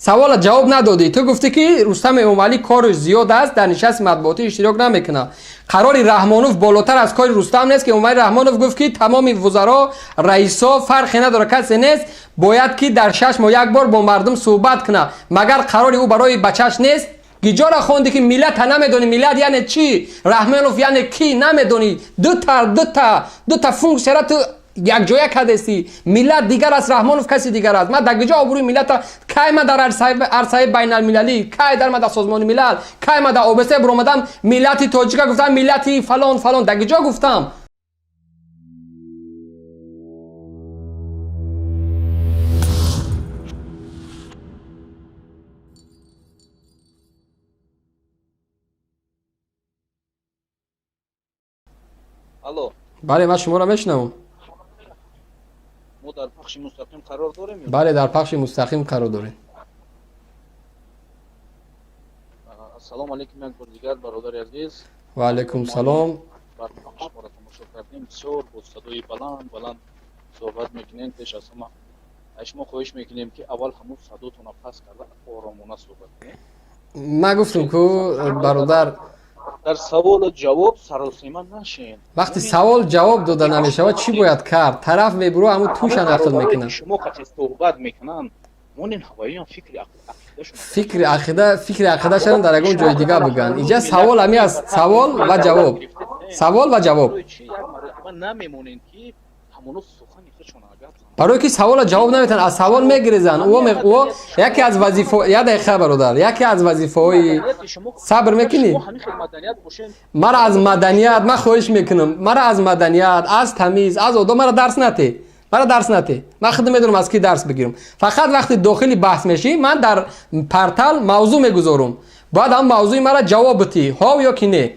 سوال جواب ندادی. تو گفتی که رستم امامی کارش زیاد است، در نشست مطبوعاتی اشتراک نمیکنه. قرار رحمانوف بالاتر از کار رستم نیست که امامی رحمانوف گفت که تمام وزرا رئیسا فرقی نداره، کسی نیست باید که در 6 ماه یک بار با مردم صحبت کنه. مگر قرار او برای بچهش نیست؟ گیجا را خوندی که ملت نمیدونی ملت یعنی چی، رحمانوف یعنی کی نمیدونی. دو تا فونکسیون تو یک جای کدستی. ملت دیگر است، رحمانوف کسی دیگر است. من در کجا آبروی ملت کی من در عرصه بین المللی، کی در من در سازمان ملل، کی من در اوبسه برآمدم ملت تاجیک گفتم ملت فلان در کجا گفتم؟ الو. بله من شما را میشنوم. ما در پخش مستقیم قرار داریم؟ بله در پخش مستقیم قرار داریم. السلام علیکم یک بار دیگر برادر عزیز. و علیکم سلام. بر پخش ما را تماشا کردیم. بسیار با صدای بلند صحبت میکنین. پیش از همه شما خواهش میکنیم که اول همون صداتون را پس کرده آرامانه صحبت کنید. ما گفتم که برادر در سوال و جواب سراسیمه نشین. وقتی سوال جواب داده نمیشه چی باید کرد؟ طرف میبرو همون توش نقل میکنن. شما وقتی صحبت میکنن مونین هواییان فکر عقیده شدن در اون جای دیگه بگن. اینجا سوال همی است، سوال و جواب. سوال و جواب. نمیمونین که همونو سخن خودشون آگاه. برای که سوال و جواب نمیتن از سوال میگریزن. او یکی از وظیفه یاد خبر دار. یکی از وظیفه‌های صبر میکنی. مرا از مدنیت من خواهش میکنم. مرا از مدنیت، از تمیز، از ادب مرا درس نده. من خودم میدونم از کی درس بگیرم. فقط وقتی داخلی بحث میشی من در پرتل موضوع میگذارم. بعد هم موضوع مرا جواب بدی ها یا کی نه.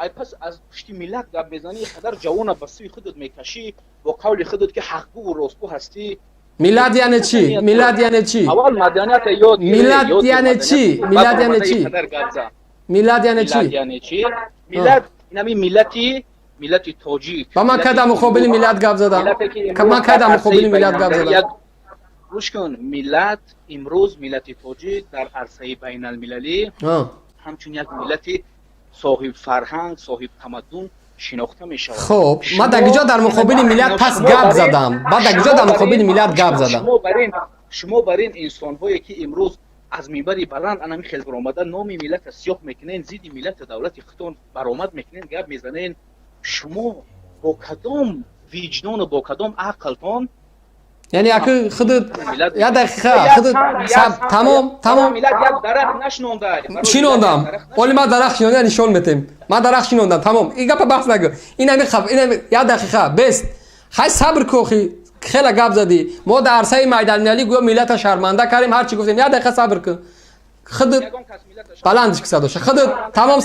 ای پس از پشت ملت گپ بزنی قدر جوان بسوی خودت میکشی با قول خودت که حقگو و راستگو هستی. ملت یعنی چی؟ ملت یعنی چی؟ اول مدنیت یاد ملت یعنی چی؟ ملت یعنی چی؟ ملت یعنی چی؟ ملت اینمی ملتی تاجیک. و من کدام مقابل ملت گپ زدم؟ من کدام مقابل ملت گپ زدم؟ گوش کن. ملت امروز ملت تاجیک در عرصه بین المللی همچون یک ملتی صاحب فرهنگ، صاحب تمدن شناخته می شود. خب من در کجا در مقابل ملت پس گپ زدم؟ بعد در کجا در مقابل ملت گپ زدم؟ شما برین انسان هایی که امروز از منبر بلند انمی خیلی برآمده نام ملت سیاه میکنین، زید ملت دولت خودتون برآمد میکنین، گپ میزنین. شما با کدام وجدان و با کدام عقلتون یعنی اگه خودت یا دقیقه خودت تمام ملت یک درخت نشنونده. چی نوندم؟ ولی ما درخت شنونده نشون میتیم. ما درخت شنوندم تمام. این گپ بحث نگو. این یا دقیقه بست. خیلی صبر کو خیلی گپ زدی. ما در عرصه میدان ملی گو ملت شرمنده کردیم هر چی گفتیم. یا دقیقه صبر کن. خودت بلندش که صداش خودت تمام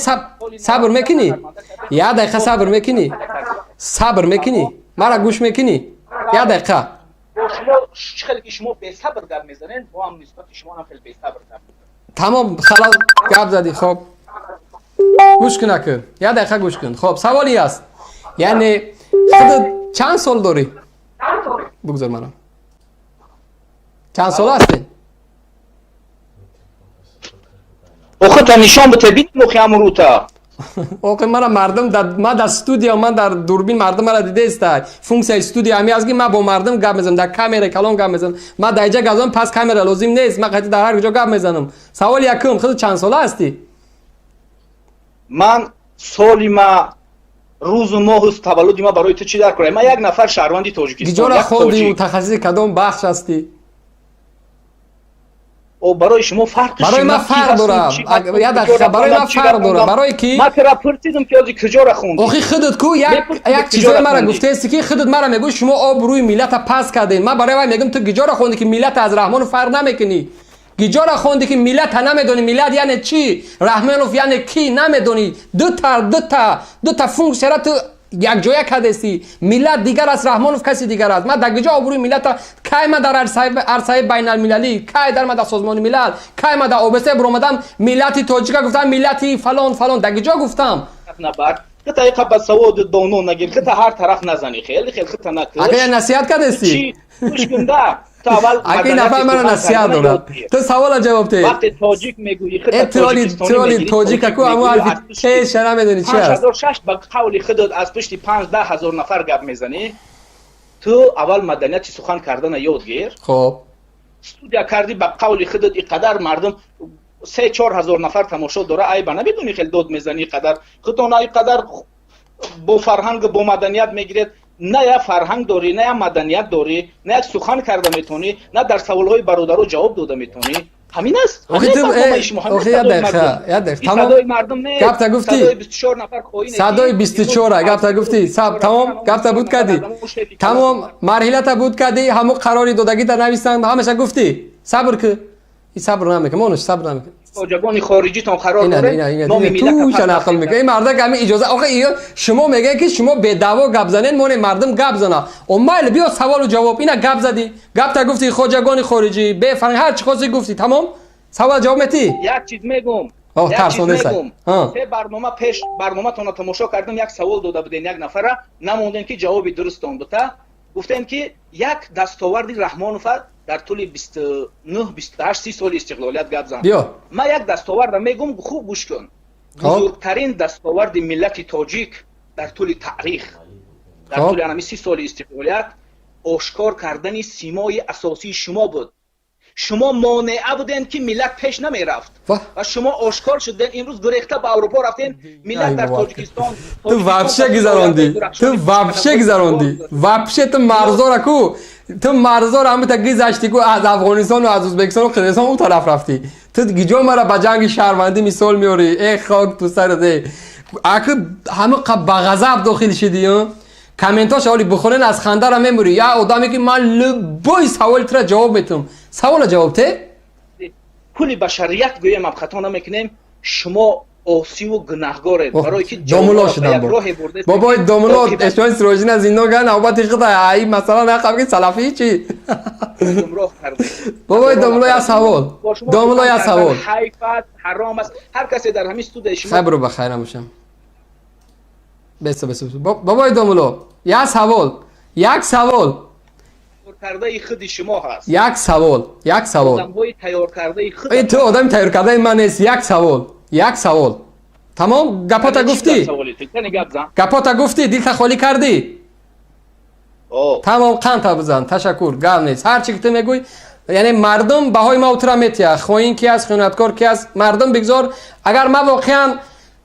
صبر میکنی. یا دقیقه صبر میکنی. مرا گوش میکنی. یا دقیقه خیلی شما به صبر گپ میزنین با هم نسبت شما هم خیلی به صبر گپ. تمام خلاص گپ زدی. خب گوش کن که یا دقیقه گوش کن. خب سوالی است یعنی خودت چند سال داری؟ بگذار منم چند سال هستی؟ خودت نشان بده ببین مخیام تا. اوکی من در استودیو من در دوربین مردم را دیده است. فونکسیون استودیو همی از من با مردم گپ میزنم در کامera کلام گپ میزنم. من در اینجا گازم پس کامera لازم نیست. من قطعا در هر جا گپ میزنم. سوال یکم خودت چند ساله هستی؟ من سالی ما روز و ماه است تولد ما برای تو چی در کنم؟ من یک نفر شهروندی تاجیکستان. گجورا خوندی متخصص کدام بخش هستی؟ او برای شما فرق برای من فرق داره. یا دقیقه برای من فرق داره. برای کی؟ من ترا پرسیدم که از کجا را خوندی؟ آخه خودت کو یک چیزای مرا گفته است که خودت مرا میگوی شما آب روی ملت پس کردین. من برای میگم تو کجا را خوندی که ملت از رحمان فرق نمیکنی؟ کجا را خوندی که ملت نمیدونی ملت یعنی چی؟ رحمانوف یعنی کی نمیدونی؟ دو تا فونکسیون تو یک جای کدستی. ملت دیگر است، رحمانوف کسی دیگر است. من در کجا آبروی ملت کی من در عرصه بین المللی، کی در من در سازمان ملل، کی من در اوبسه برآمدم ملت تاجیک گفتم ملت فلان در کجا گفتم؟ خطا یک بس سواد دونو نگیر خطا هر طرف نزنی خیلی خطا نکن. اگه نصیحت کردستی؟ گوش کن تو اول اگه نفر من نصیحت دارد تو سوال جواب ده وقتی تاجیک میگویی خود ترولی تاجیک کو اما حرف پیش شرم میدونی چی است 5006 به قول خودت از پشت 5-10 هزار نفر گپ میزنی تو اول مدنیت سخن کردن یاد گیر خب استودیا کردی به قول خودت اینقدر مردم 3-4 هزار نفر تماشا داره ای بنا بدونی خیلی داد میزنی قدر خودتون اینقدر با فرهنگ با مدنیت میگیرید نه یا فرهنگ داری نه یا مدنیت داری نه یک سخن کرده میتونی نه در سوالهای برادرو جواب داده میتونی همین است اوخی یاد دقیقه تمام صدای مردم نه گفت گفتی صدای 24 نفر کوین صدای 24 گفت گفتی سب تمام گفت بود کردی تمام مرحله تا بود کردی همو قراری دادگی در نویسند همش گفتی صبر که این صبر نمیکنه مونش صبر نمیکنه جوان خارجی تون قرار داره تو چه نقل میگه این مرد همین اجازه آخه شما میگه که شما به دعوا گپ زنین مون مردم گپ زنه اومال بیا سوال و جواب اینا گپ زدی گپ تا گفتی خواجگان خارجی به فرنگ هر چی خواستی گفتی تمام سوال جواب میتی یک چیز میگم سه برنامه پیش برنامه تون تماشا کردم یک سوال داده بودین یک نفر نموندن که جوابی درست داد گفتن که یک دستاورد رحمانوف در طول 29 28 30 سال استقلالیت گپ زدن بیا ما یک دستاورد میگم خوب گوش کن بزرگترین دستاورد ملت تاجیک در طول تاریخ در طول همین 30 سال استقلالیت آشکار کردن سیمای اساسی شما بود شما مانع بودین که ملت پیش نمی رفت و شما آشکار شدین امروز گریخته به اروپا رفتین ملت در تاجیکستان تو وابشه گذراندی تو وابشه گذراندی وابشه تو مرزا را کو تو مرزا را هم تا گذشتی کو از افغانستان و از ازبکستان و قزاقستان اون طرف رفتی تو گیجو مرا به جنگ شهروندی مثال میاری ای خاک تو سر ده اگه همه با غضب داخل شدی کامنتاش اولی بخونن از خنده را میموری یا آدمی که من لبای سوال تر جواب میتونم سوال جواب ته کلی بشریت گویم اب خطا نمیکنیم شما آسی و گناهگارید برای که داملا شدن بابا داملا اشوان سروجین از زندان گن اوبات خدا ای مثلا نقب که سلفی چی بابا داملا یا سوال داملا یا سوال حیفت حرام است هر کسی در همین استودیو شما خبر بخیر باشم بس بابا داملا یا سوال یک سوال کرده خود شما هست یک سوال آدم‌های تیار کرده خود تو آدم تیار کرده من نیست یک سوال تمام گپاتا گفتی گپاتا گفتی دلت خالی کردی تمام قنتا بزن تشکر گل نیست هر چی که تو میگوی یعنی مردم بهای ما اترا میتیه خواهین کی از خیانتکار کی از مردم بگذار اگر ما واقعا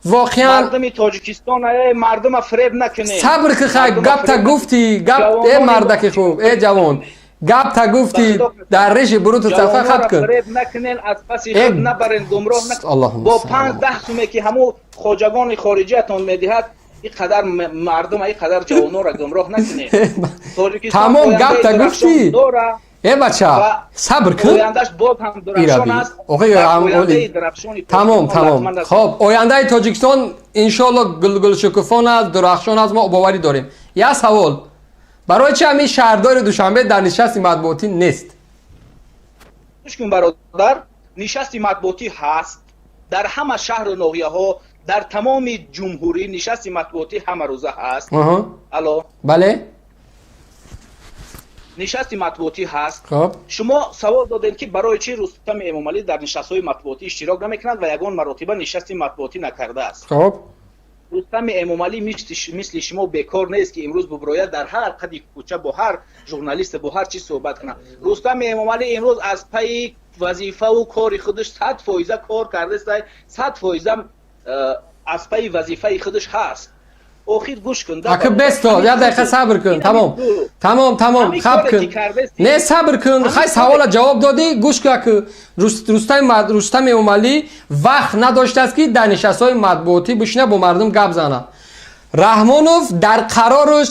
مردم تاجیکستان مردم فریب نکنه صبر که خواهی گپ تا گفتی گپ ای مردک خوب ای جوان گپ تا گفتی در ریش بروت صفحه خط کن فریب نکنین از پس خود نبرین گمراه نکنین با 5-10 سومه که همو خواجگان خارجی اتون میدهد اینقدر مردم اینقدر جوانو را گمراه نکنین تمام گپ تا گفتی ای بچه صبر کن آیندهش باز هم درخشان است تمام خب آینده تاجیکستان انشالله گل شکوفان است درخشان است ما باوری داریم یه سوال برای چه همین شهردار دوشنبه در نشست مطبوعاتی نیست؟ گوش برادر نشست مطبوعاتی هست در همه شهر و ناحیه ها در تمام جمهوری نشست مطبوعاتی همه روزه هست الو بله نشست مطبوعاتی هست خب شما سوال دادین که برای چی رستم امامعلی در نشست‌های مطبوعاتی اشتراک نمی‌کند و یگان مراتبه نشست مطبوعاتی نکرده است خب رستم امامعلی مثل شما بیکار نیست که امروز ببراید در هر قدی کوچه با هر ژورنالیست با هر چی صحبت کنه رستم امامعلی امروز از پی وظیفه و کار خودش 100% کار کرده است 100% از پی وظیفه خودش هست آخر گوش کن اگه بستا یه دقیقه صبر کن تمام خب کن نه صبر کن خیلی سوال جواب دادی گوش کن که رستم امامعلی وقت نداشته است که در نشست‌های مطبوعاتی بشینه با مردم گپ زنه رحمانوف در قرار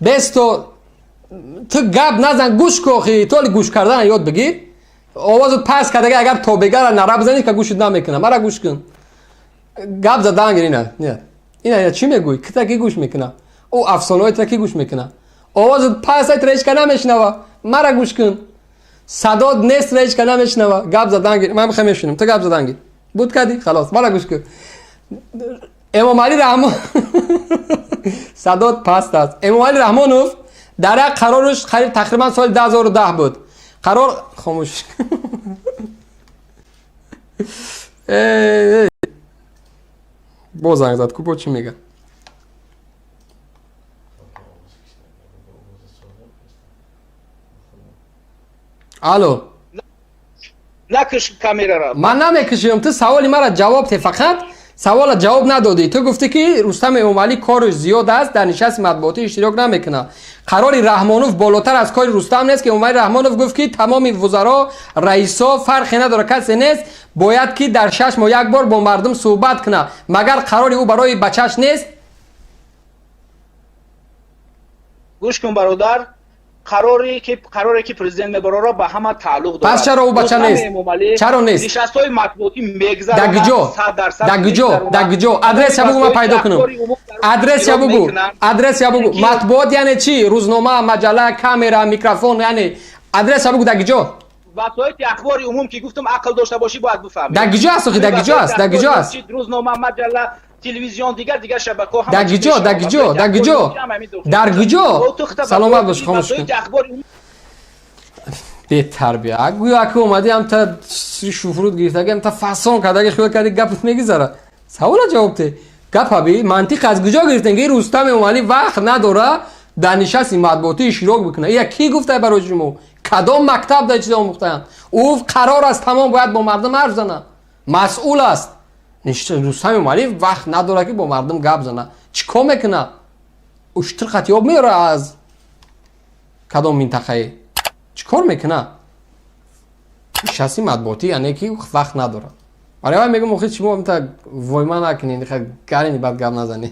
بستو تو گپ نزن گوش کن خیلی تو گوش کردن یاد بگیر آوازت پس کرده اگر تو بگره نره بزنی که گوشت نمیکنه مرا گوش کن گپ زدن اینا چی میگوی کتا کی گوش میکنه او افسانه‌های تا کی گوش میکنه آواز پس ریش کنه نمیشنوه مرا گوش کن صدات نیست ریش کنه نمیشنوه گپ زدن من میخوام بشینم تو گپ زدن بود کردی خلاص مرا گوش کن امامعلی رحمان صدات پست است امامعلی رحمانوف در یک قرارش تقریبا سال 2010 بود. قرار خاموش. بازنگ زد کوپو چی میگه؟ الو نکش کامیرا را. من نمیکشم. تو سوالی مرا جواب ته، فقط سوال جواب ندادی. تو گفتی که رستم امامعلی کارش زیاد است، در نشست مطبوعاتی اشتراک نمیکنه. قرار رحمانوف بالاتر از کار رستم نیست که امامعلی رحمانوف گفت که تمام وزرا رئیسا فرقی نداره، کسی نیست باید که در 6 ماه یک بار با مردم صحبت کنه. مگر قرار او برای بچهش نیست؟ گوش کن برادر، قراری که پرزیدنت میبره را به همه تعلق دارد. پس چرا او بچه نیست؟ چرا نیست؟ نشست‌های مطبوعاتی میگذرونند. دگجو آدرس بگو من پیدا کنم. آدرس بگو. مطبوعات یعنی چی؟ روزنامه، مجله، کامera، میکروفون، یعنی آدرس بگو. دگجو وسایل اخبار عموم که گفتم عقل داشته باشی باید بفهمی. دگجو است. دگجو است. روزنامه، مجله، تلویزیون، دیگر شبکه‌ها همه دگجو سلامت باش. خاموش کن. بی تربیه. اگه اومدی هم تا شوفرود گرفته، اگه هم تا فسان کرده، اگه خیال کردی گپ میگذره. سوال جواب ته. گپ ابی منطق از کجا گرفتن که رستم امامعلی وقت نداره در نشست مطبوعاتی اشتراک بکنه؟ یا کی گفته برای شما؟ کدام مکتب در چیز آموختن؟ او قرار است تمام باید با مردم حرف زنه. مسئول است. رستم امامعلی وقت نداره که با مردم گپ زنه. چیکار میکنه؟ اشتر خطیاب میاره از کدام منطقه؟ چیکار میکنه؟ شخصی مطبوعاتی یعنی که وقت نداره. برای من میگم مخیط شما تا وای من نکنین، کارین بعد گپ نزنی.